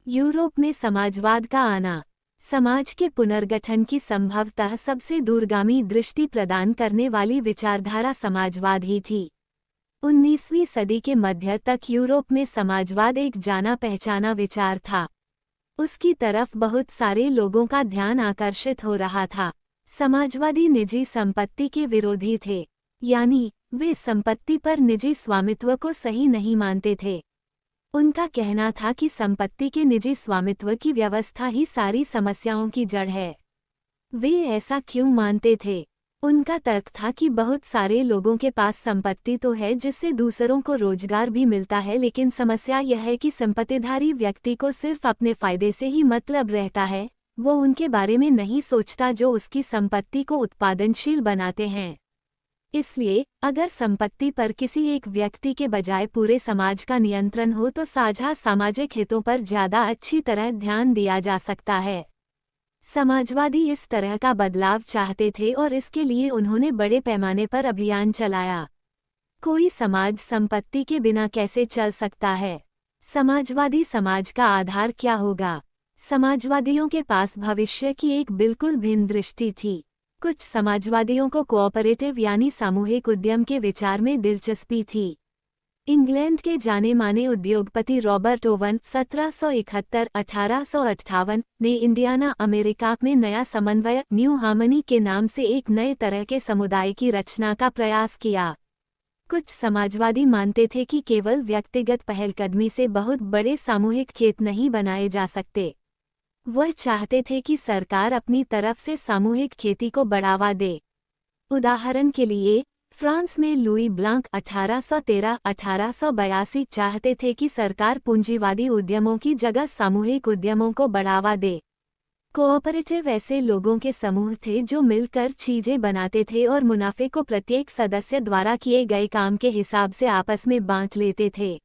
Europe में समाजवाद का आना। समाज के पुनर्गठन की संभवतः सबसे दूरगामी दृष्टि प्रदान करने वाली विचारधारा समाजवाद ही थी। 19वीं सदी के मध्य तक यूरोप में समाजवाद एक जाना पहचाना विचार था। उसकी तरफ बहुत सारे लोगों का ध्यान आकर्षित हो रहा था। समाजवादी निजी संपत्ति के विरोधी थे, यानी वे संपत्ति पर निजी स्वामित्व को सही नहीं मानते थे। उनका कहना था कि संपत्ति के निजी स्वामित्व की व्यवस्था ही सारी समस्याओं की जड़ है। वे ऐसा क्यों मानते थे? उनका तर्क था कि बहुत सारे लोगों के पास संपत्ति तो है जिससे दूसरों को रोजगार भी मिलता है, लेकिन समस्या यह है कि संपत्तिधारी व्यक्ति को सिर्फ अपने फायदे से ही मतलब रहता है। वो उनके बारे में नहीं सोचता जो उसकी संपत्ति को उत्पादनशील बनाते हैं। इसलिए अगर संपत्ति पर किसी एक व्यक्ति के बजाय पूरे समाज का नियंत्रण हो तो साझा सामाजिक हितों पर ज्यादा अच्छी तरह ध्यान दिया जा सकता है। समाजवादी इस तरह का बदलाव चाहते थे और इसके लिए उन्होंने बड़े पैमाने पर अभियान चलाया। कोई समाज संपत्ति के बिना कैसे चल सकता है? समाजवादी समाज का आधार क्या होगा? समाजवादियों के पास भविष्य की एक बिल्कुल भिन्न दृष्टि थी। कुछ समाजवादियों को कोऑपरेटिव यानी सामूहिक उद्यम के विचार में दिलचस्पी थी। इंग्लैंड के जाने माने उद्योगपति रॉबर्ट ओवन 1771-1858 ने इंडियाना, अमेरिका में नया समन्वय न्यू हार्मनी के नाम से एक नए तरह के समुदाय की रचना का प्रयास किया। कुछ समाजवादी मानते थे कि केवल व्यक्तिगत पहलकदमी से बहुत बड़े सामूहिक खेत नहीं बनाए जा सकते। वह चाहते थे कि सरकार अपनी तरफ से सामूहिक खेती को बढ़ावा दे। उदाहरण के लिए फ्रांस में लुई ब्लांक 1813-1882 चाहते थे कि सरकार पूंजीवादी उद्यमों की जगह सामूहिक उद्यमों को बढ़ावा दे। कोऑपरेटिव ऐसे लोगों के समूह थे जो मिलकर चीजें बनाते थे और मुनाफे को प्रत्येक सदस्य द्वारा किए गए काम के हिसाब से आपस में बांट लेते थे।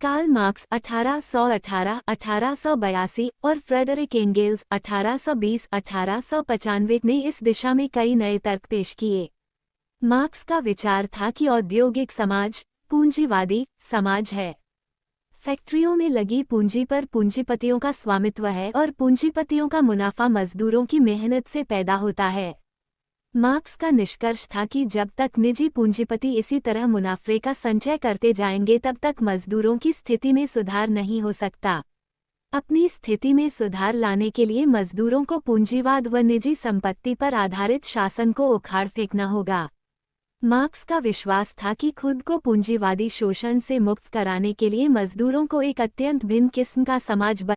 कार्ल मार्क्स 1818-1882 और फ्रेडरिक एंगेल्स 1820-1895 ने इस दिशा में कई नए तर्क पेश किए। मार्क्स का विचार था कि औद्योगिक समाज पूंजीवादी समाज है। फैक्ट्रियों में लगी पूंजी पर पूंजीपतियों का स्वामित्व है और पूंजीपतियों का मुनाफा मजदूरों की मेहनत से पैदा होता है। मार्क्स का निष्कर्ष था कि जब तक निजी पूंजीपति इसी तरह मुनाफे का संचय करते जाएंगे तब तक मजदूरों की स्थिति में सुधार नहीं हो सकता। अपनी स्थिति में सुधार लाने के लिए मजदूरों को पूंजीवाद व निजी संपत्ति पर आधारित शासन को उखाड़ फेंकना होगा। मार्क्स का विश्वास था कि खुद को पूंजीवादी शोषण से मुक्त कराने के लिए मजदूरों को एक अत्यंत भिन्न किस्म का समाज